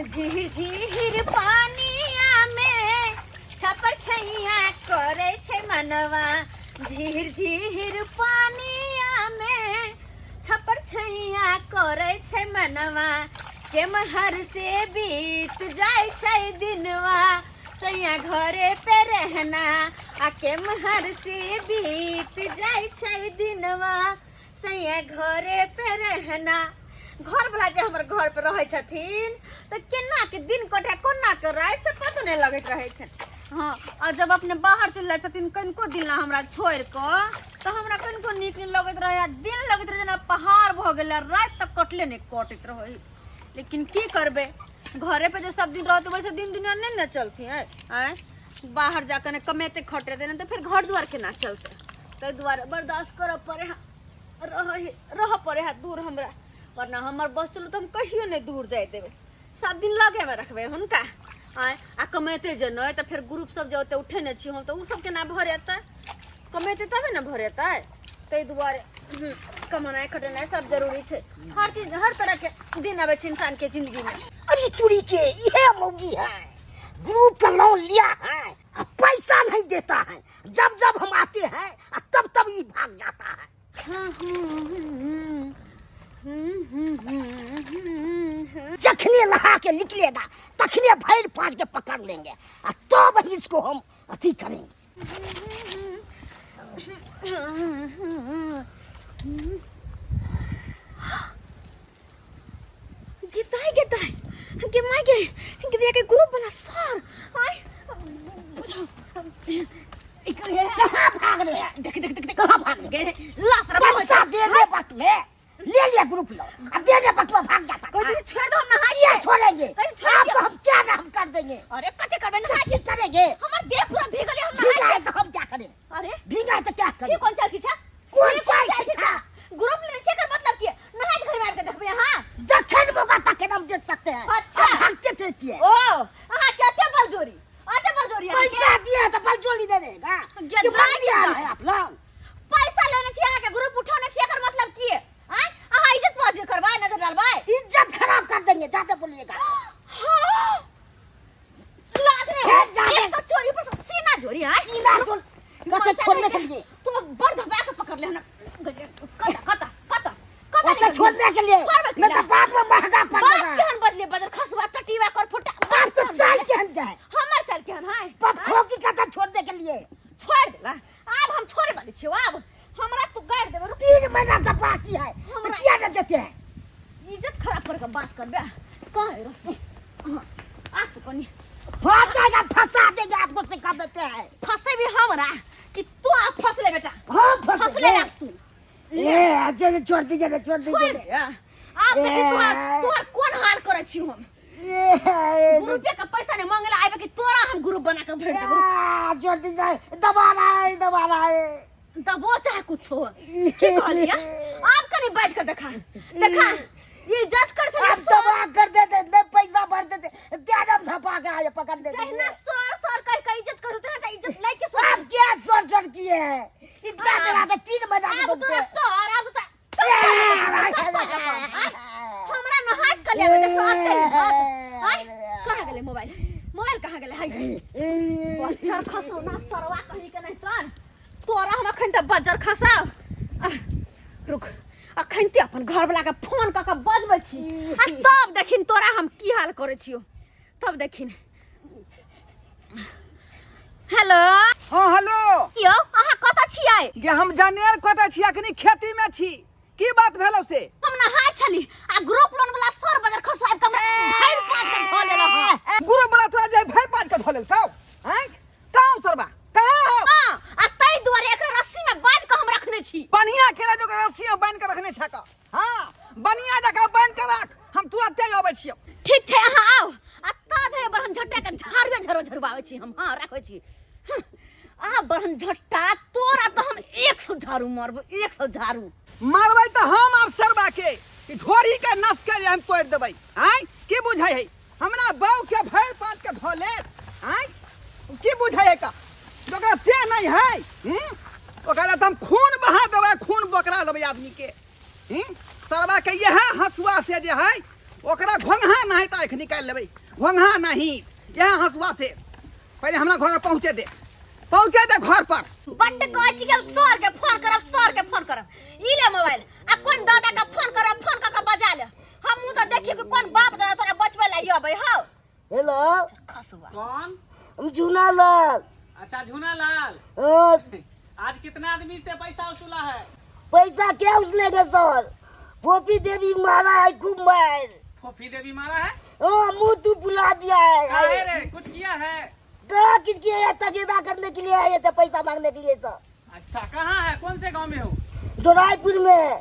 झीर झीर पानिया में छपर छैया करे छे मनवा। झीर झीर पानिया में छपर छैया करे छे मनवा। केमहर से बीत जाए छे दिनवा सैया घरे पे रहना। आ केमहर से बीत जाए छे दिनवा सैया घरे पे रहना। घर वाला जे हमर घर पे रहे छथिन तो केना के दिन कटे कोना के रात से पता नहीं लगत रहे छ। हाँ, और जब अपने बाहर चल जाए छथिन कनको दिन ला हमरा छोड़ को तो हमरा कनको नीक नहीं लगत रहे। दिन लगत रहे जना पहाड़ भ गेल, रात तक कटले नहीं कटत रहे। लेकिन की करबे, घरे पे जो सब दिन रहते वैसे दिन दुनिया नहीं न चलती है। आए बाहर जाकर कमेते खटे देने तो फिर घर द्वार के ना चलते। तो द्वार बर्दाश्त कर पड़े, रह पड़े है दूर हमरा, वरना हमार बस चलो तो हम कहियो नहीं दूर जाए देवे। सब दिन लगे में रखबे हुनका। आए आ कमेते जे नहीं तो फिर ग्रुप सब जो उठे नहीं छी हम तो उ सब के ना भरे अतै। कमेते तबे ना भरे अतै। तै दुआरे कमाना खटना सब जरूरी है। हर चीज हर तरह के दिन आवे इंसान के जिंदगी में। अरे चूड़ी के ये मौगी है, ग्रुप का लोन लिया है, पैसा नहीं देता है। जब जब हम आते हैं तब तब ये भाग जाता है। जखने नहा के निकलेगा तखने भैर पाँच के पकड़ लेंगे तो वही इसको हम अथी करेंगे। गिताई के माय के गिदिया के ग्रुप वाला सर आय कहाँ भाग रहे हैं? देख कहाँ भाग रहे हैं? लाश रे पैसा देने वक्त में ले लिया ग्रुप लोग, अब देने वक्त में भाग जाता है। कोई छोड़ दो ना, ये छोड़ेंगे छोड़ हम क्या नाम कर देंगे? अरे कते करबे ना क्या करेंगे? हमर देह पूरा भीग गले। हम भीगा नहाए है तो हम क्या करें? अरे भीगा है तो क्या करें? ये कौन सा शिक्षा? कौन सा शिक्षा? ग्रुप ले से कर मतलब क्या? नहाए घर में आके देखबे। हां जखन मौका तखन हम देख सकते हैं। अच्छा। अब भागते थे किए ओ हां कहते बलजोरी आते बलजोरी है। पैसा दिया तो बलजोरी दे देगा कि मान लिया है आप लोग। पैसा लेने छी आके ग्रुप उठाने छी एकर मतलब की है? हां आहा इज्जत पास करबा नजर डालबा, इज्जत खराब कर देंगे जाते बोलिएगा। हां लाज रे एक तो चोरी पर सीना जोरी। हां सीना जोड़ कते छोड़ने के लिए तो बड़ धबा के पकड़ ले ना। कते छोड़ने के लिए मैं तो बाद में महंगा पड़ जाएगा। केहन बदले बजर खसवा टटीवा कर फुटा बात तो चल के जाए हमर चल केहन है पप खोकी कते छोड़ने के लिए छोड़ देला। अब हम छोड़े वाली छी। अब हमरा तू गाड़ देबे। 3 महीना से बाकी है तो क्या न देते हैं? इज्जत खराब करके बात करबे कहां है रस्सी? आ तो कोनी फंस जाएगा, फंसा देंगे आपको सिखा देते हैं। फंसे भी हमरा कि तू आप फंस ले बेटा। हम फंस फंस ले अब तू। अच्छा छोड़ दीजिए छोड़ दीजिए। आप देखी तोहर कौन हाल करे छी हम। ग्रुप का पैसा नहीं मांगले आबे कि तोरा हम ग्रुप बना के भेज देबो। छोड़ दीजिए, दबा रहा है दबो चाहे कुछ हो। की कहलिया आप कनी बैठ कर देखा ये इज्जत कर से आप दबा कर देते, मैं पैसा भर देते, त्यागम धपा के आए पकड़ देते। चाहे सर कर इज्जत करते हैं तो इज्जत नहीं के सर। आप क्या सर किए हैं? इतना करा तो 3 महीना अब तो सर अब तो हमरा न हाथ कर ले देखो हाय कहां गेले मोबाइल कहां गेले? हाय बजर खसो ना सरवा कहि के नहीं तन तोरा हम अखन त बजर खसाव। रुक अखन ते अपन घर वाला के फोन क के बजबै छी आ तब देखिन तोरा हम की हाल करे छियो तब देखिन। हेलो हाँ हेलो यो अहाँ कत छियै? ये हम जानेर कत छी, अखनी खेती में छी। की बात भेलो से? हम नहाय छली आ ग्रुप लोन वाला सर बजर खसवाब के भैर पास के धो लेलो। हां गुरु बड़ा तोरा जे भैर पाट के धोलेल सब हैं कहां सरबा कहां हो? हां आ तै दुआरे एकरा रस्सी में बांध के हम रखने छी। बढ़िया खेला जो रस्सी में बांध के रखने छका। हां बढ़िया जगह बांध के रख, हम तुरंत आबै छियो। ठीक छै अहाँ आउ आ ता धरे बरहन झट्टा के झाड़ू झरवावे छी हम। हां राखै छी आ बरहन झट्टा तोरा तो हम 100 झाड़ू मारबो 100 झाड़ू मारबै त हम अब सरबा के ढोरी के नस के हम तोड़ देबै। हैं की बुझाई है? हमरा बाऊ के भैर पाट के धोले हैं की बुझाई है का? जगह से नहीं है ओकरा त हम खून बहा देबै, खून बकरा देबै आदमी के। सरबा के ये है हसुआ से जे है ओकरा घोंघा नहीं तो आँख निकाल लेबै, घोंघा नहीं। यहाँ हंसुआ से पहले हमरा घर पहुँचे दे घर पर। बट कहै छी कि हम सर के फोन करब ई ले मोबाइल आ कोन दादा का फोन करके बजा ले। हम मुंह से देखी कि कोन बाप दादा तोरा बचबै ला आबै हौ। हेलो, खसुआ कौन? हम झूना लाल। अच्छा झूना लाल, हाँ, आज कितना आदमी से पैसा वसूला है? पैसा क्या उसलेगा सर? पोपी देवी मारा है खूब मार। फोफी देवी मारा है? हाँ, मुंह तू बुला दिया है। काहे रे, कुछ किया है? कहा किसकी है? तगेदा करने के लिए आए थे, पैसा मांगने के लिए तो। अच्छा कहाँ है, कौन से गांव में हो? डोराईपुर में।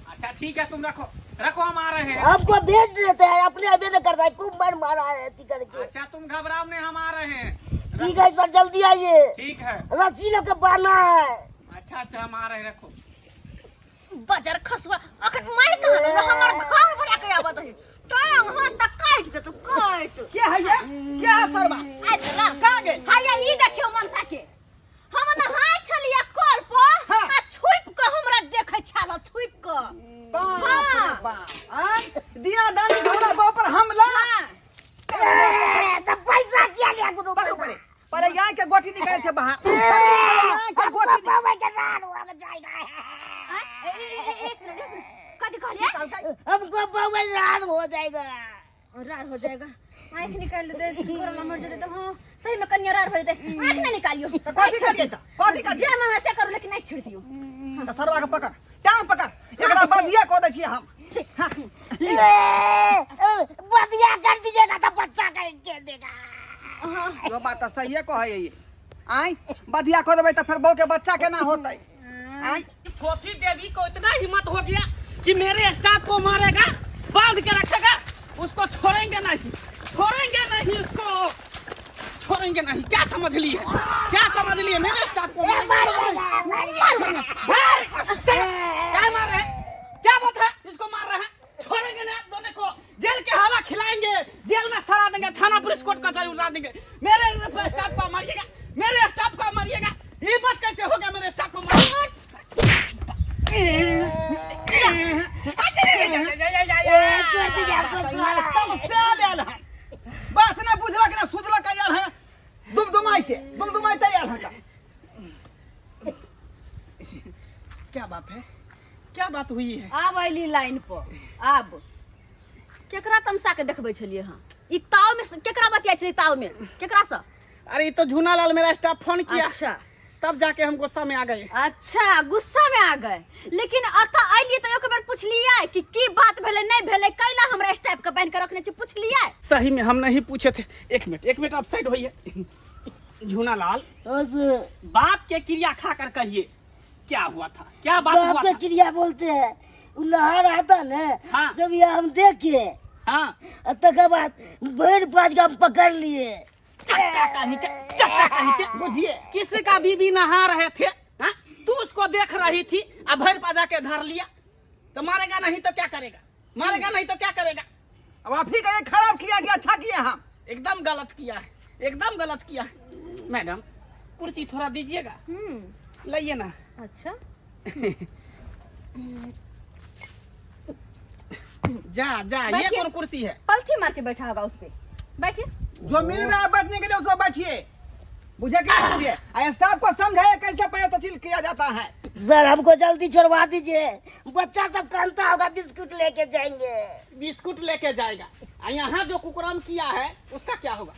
अच्छा ठीक है, तुम रखो हम आ रहे हैं। हमको भेज देते हैं, अपने अबे न करता है, खूब मार मारा है ऐसी करके। अच्छा तुम घबराओ नहीं, हम आ रहे हैं। ठीक है सर, जल्दी आइए। ठीक है। रस्सी लोग के बांधना है। अच्छा हम आ रहे हैं, रखो। बजर खसुआ अखन मार कहां ले हमर घर बना के आवत है। टांग हाथ तक काट दे तू काट। क्या है ये? क्या है सरबा? अच्छा कहाँ गए? हाय ई देखियो मनसा के हम नहाय छलिया कल पर हाँ। आ छुप के हमरा देखे छाल छुप के। बाप हाँ। रे बाप। दिया दानी हमरा बाप पर हमला। हां तो पैसा क्या लिया गुरु? पहले यहाँ के गोटी निकाल से बाहर। यहाँ के हमको गोटी बाबा के रान हो जाएगा। कदी कहलिए हमको बाबा रान हो जाएगा। रार हो जाएगा। आंख निकाल दे कोरोना मर जाते तो हां सही में कन्या रार हो जाते। आंख ना निकालियो कथी कर देता? कथी कर जे मन से करू लेकिन नहीं छोड़ दियो। देता? सरवा के पकड़, टांग पकड़, एकरा बंधिया को दै छियै हम। हाँ। बदिया कर दीजिएगा तो बच्चा के देगा। यो बात तो सही है कहे ये। आई बधिया को देबै तो फिर बहू के बच्चा केना होतै? आई फोफी देवी को इतना हिम्मत हो गया कि मेरे स्टाफ को मारेगा, बांध के रखेगा, उसको छोड़ेंगे नहीं उसको छोड़ेंगे नहीं। क्या समझ लिए मेरे स्टाफ को मार क्या मार रहे हैं? क्या बात है? इसको मार रहे हैं, छोड़ेंगे नहीं आप दोनों को। जेल के हवा खिलाएंगे, जेल में सड़ा देंगे, थाना पुलिस कोर्ट कचहरी उतार देंगे। मेरे स्टाफ को मारिएगा, हिम्मत कैसे हो गया मेरे स्टाफ को मारिएगा? बात ना बुझलक ना सुझलक यार है। दुमदुमाइते यार है का। क्या बात हुई है? आब अइली लाइन पर आब केकरा तमसा के देखबै छलिए हां ई ताव में केकरा बतिया छली ताव में केकरा से? अरे ये तो झूना लाल मेरा स्टाफ फोन किया, अच्छा तब जाके हम गुस्सा में आ गए। अच्छा गुस्सा में आ गए। लेकिन अता अइली तो एक बार पूछलिए कि की बात भेले नहीं भेले कैला हमरा स्टाफ के बांध के रखने छी पूछलिए? सही में हम नहीं पूछे थे। एक मिनट आप साइड होइए। झूना लाल बाप के क्रिया खा कर कहिए क्या हुआ था, क्या बात हुआ बाप के था? क्रिया बोलते हैं। वो लहर आता न हाँ। सब ये हम देखे। हाँ तक बाद भैर पाँच का हम पकड़ लिए। चट्टा कहीं के बुझिए किसी का बीबी नहा रहे थे, हाँ? तू उसको देख रही थी, अब भैर पाजा के धर लिया तो मारेगा नहीं तो क्या करेगा? अब आप ही कहे खराब किया कि अच्छा किया? हम एकदम गलत किया है। मैडम कुर्सी थोड़ा दीजिएगा, लाइए ना। अच्छा जा ये बैठिए। कौन कुर्सी है? पलथी मार के बैठा होगा उस पे। बैठिए। जो मिल रहा है बैठने के लिए उसको बैठिए। बुझे कि नहीं बुझे? स्टाफ को समझाए कैसे पैसा तहसील किया जाता है। सर हमको जल्दी छोड़वा दीजिए, बच्चा सब कानता होगा, बिस्कुट लेके जाएंगे। बिस्कुट लेके जाएगा। यहाँ जो कुकरम किया है उसका क्या होगा?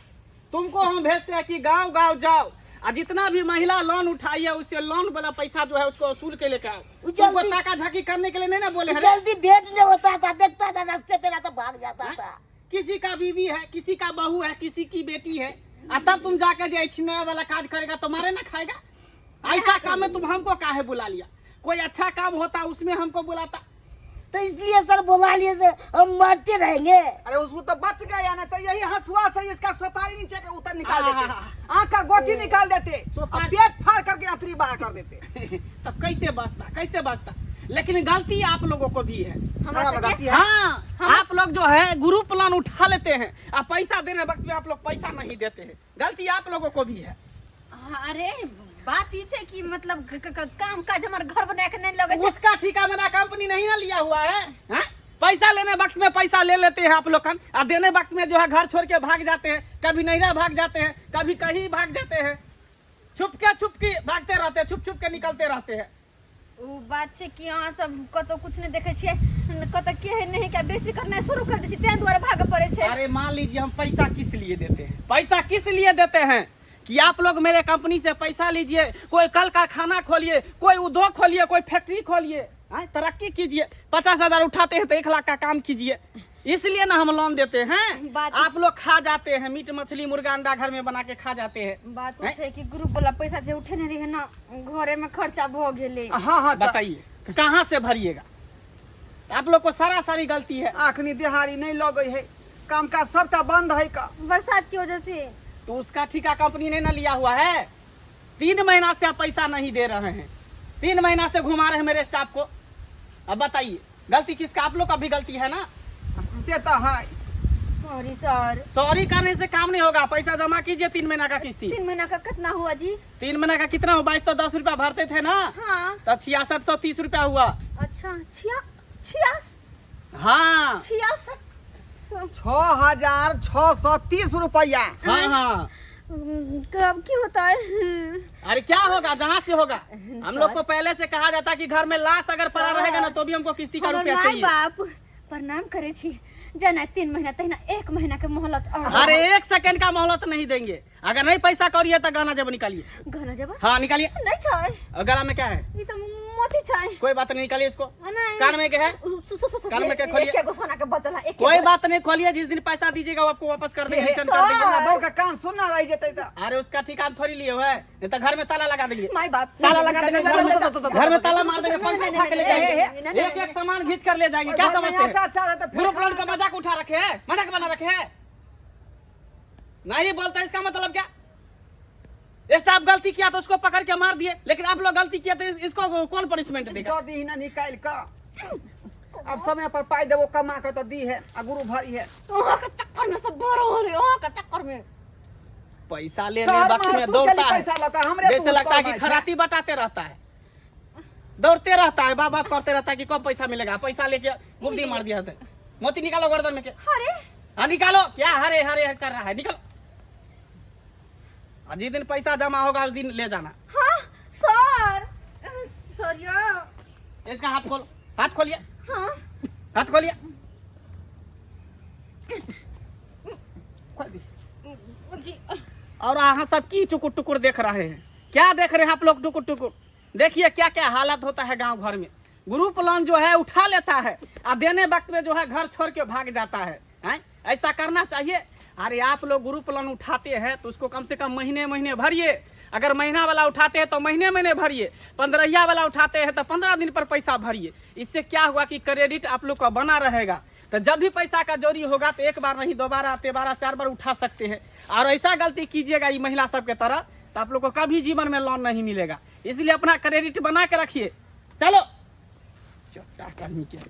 तुमको हम भेजते हैं कि गांव जाओ और जितना भी महिला लोन उठाई है उससे लोन वाला पैसा जो है उसको वसूल के लेकर आओ। तुमको ताका झाकी करने के लिए नहीं ना बोले हैं? जल्दी भेजने होता था, देखता था रास्ते पे तो भाग जाता था। किसी का बीवी है, किसी का बहू है, किसी की बेटी है, और तब तुम जाकर जो छिनरा वाला काज करेगा तो मारे ना खाएगा। ऐसा काम में तुम हमको काहे बुला लिया? कोई अच्छा काम होता उसमें हमको बुलाता। तो इसलिए सर बुला लिए से हम मारते रहेंगे। अरे उसको तो बच गया ना, तो यही हंसुआ से इसका सोपारी नीचे का उतर निकाल देते, आँख का गोटी निकाल देते, और पेट फाड़ करके अतरी बाहर कर देते। तब कैसे बचता? लेकिन गलती आप लोगों को भी है। हमारा गलती है। हाँ, आप लोग जो है ग्रुप प्लान उठा लेते हैं और पैसा देने वक्त में आप लोग पैसा नहीं देते हैं। गलती आप लोगों को भी है। अरे बात ये है कि मतलब काम काज हमारे घर बना के नहीं लगे। उसका ठेका मेरा कंपनी नहीं ना लिया हुआ है, हाँ? पैसा लेने वक्त में पैसा ले लेते हैं आप लोग और देने वक्त में जो है घर छोड़ के भाग जाते हैं, कभी नैरा भाग जाते हैं, कभी कहीं भाग जाते हैं, छुप के भागते रहते हैं, छुप के निकलते रहते हैं। वो बात है कि यहाँ सब कतो कुछ नहीं देखे छिए, कतो के है नहीं क्या बेइज्जती करना शुरू कर दी छी, तें द्वारा भाग पड़े छे। अरे मान लीजिए हम पैसा किस लिए देते हैं, पैसा किस लिए देते हैं कि आप लोग मेरे कंपनी से पैसा लीजिए, कोई कल कारखाना खोलिए, कोई उद्योग खोलिए, कोई फैक्ट्री खोलिए, तरक्की कीजिए, 50,000 उठाते हैं तो 1 लाख का काम कीजिए, इसलिए ना हम लोन देते हैं। आप लोग खा जाते हैं, मीट मछली मुर्गा अंडा घर में बना के खा जाते हैं। बात वो है कि ग्रुप वाला पैसा जे उठे नहीं रहे ना, घरे में खर्चा भ गेले। हाँ बताइए कहाँ से भरिएगा? आप लोग को सारी गलती है। आखनी दिहाड़ी नहीं लगे है, काम का सबका बंद है का बरसात की वजह से। तो उसका ठेका कंपनी ने ना लिया हुआ है। 3 महीना से आप पैसा नहीं दे रहे हैं, 3 महीना से घुमा रहे हैं मेरे स्टाफ को। अब बताइए गलती किसका? आप लोग का भी गलती है ना। से तो है। Sorry sir. सॉरी करने से काम नहीं होगा, पैसा जमा कीजिए। 3 महीना का किस्ती। 3 महीना का कितना हुआ जी? 3 महीना का कितना हुआ? 2210 रुपया भरते थे ना, हाँ। तो 6630 रुपया हुआ। अच्छा 66। हाँ 66। 6,630 रुपया। हाँ कब की होता है? अरे क्या होगा, जहाँ से होगा। हम लोग को पहले से कहा जाता कि घर में लाश अगर पड़ा रहेगा ना तो भी हमको किस्ती का रुपया चाहिए। बाप प्रणाम करे छी, जना 3 महीना तहिना 1 महीना के मोहलत। अरे 1 सेकंड का मोहलत नहीं देंगे। अगर नहीं पैसा करिए तो गाना जब निकालिए। गाना जब? हाँ निकालिए। नहीं छाए। और गला में क्या है? ये तो मोती छाए। कोई बात नहीं, निकालिए इसको। नहीं। कान में क्या है? कान में क्या खोलिए? एक गो सोना के बचल है। कोई बात नहीं, खोलिए। जिस दिन पैसा दीजिएगा वो आपको वापस कर देंगे, रिटर्न कर देंगे। बाबू का कान सुनना रह जते तो। अरे उसका ठिकाना थोड़ी लिए हुआ है, नहीं तो घर में ताला लगा देंगे। माय बाप ताला लगा देंगे, घर में ताला मार देंगे, पंखा उठा के ले जाएंगे, एक सामान खींच कर ले जाएंगे। क्या समझते हैं? ग्रुप लोन का मजाक उठा रखे है, मजाक बना रखे है। नहीं बोलता इसका मतलब क्या? स्टाफ गलती किया तो उसको पकड़ के मार दिए, लेकिन आप लोग गलती किया तो इसको कौन पनिशमेंट देगा? दी ना निकाल का। अब समय पर पाई देवो कमा के तो दी है, गुरु भाई है। वहाँ के चक्कर में सब भरो हो रहे, वहाँ के चक्कर में पैसा लेने वक्त में दौड़ता है, जैसे लगता है कि खराती बटाते रहता है, दौड़ते रहता है, बाप करते रहता है कि कब पैसा मिलेगा। पैसा लेके गुमदी मार दिया है। मोती निकालो गर्दन में के। अरे हाँ निकालो। क्या हरे हरे कर रहा है? निकालो। जिस दिन पैसा जमा होगा उस दिन ले जाना। हाँ सर। सर इसका हाथ खोलो, हाथ खोलिए। हाँ हाथ खोलिए। जी। और यहाँ सब की टुकुर टुकुर देख रहे हैं। क्या देख रहे हैं आप लोग? टुकुर टुकुर देखिए क्या क्या हालत होता है गांव घर में। ग्रुप लोन जो है उठा लेता है और देने वक्त में जो है घर छोड़ के भाग जाता है। ऐसा करना चाहिए। अरे आप लोग ग्रुप लोन उठाते हैं तो उसको कम से कम महीने महीने भरिए। अगर महीना वाला उठाते हैं तो महीने महीने भरिए, 15 वाला उठाते हैं तो 15 दिन पर पैसा भरिए। इससे क्या हुआ कि क्रेडिट आप लोग का बना रहेगा। तो जब भी पैसा का जरूरी होगा तो 1 बार नहीं 2 बार 3 बार 4 बार उठा सकते हैं। और ऐसा गलती कीजिएगा ये महिला सब के तरह तो आप लोग को कभी जीवन में लोन नहीं मिलेगा। इसलिए अपना क्रेडिट बना के रखिए। चलो चट्टा करनी क्या।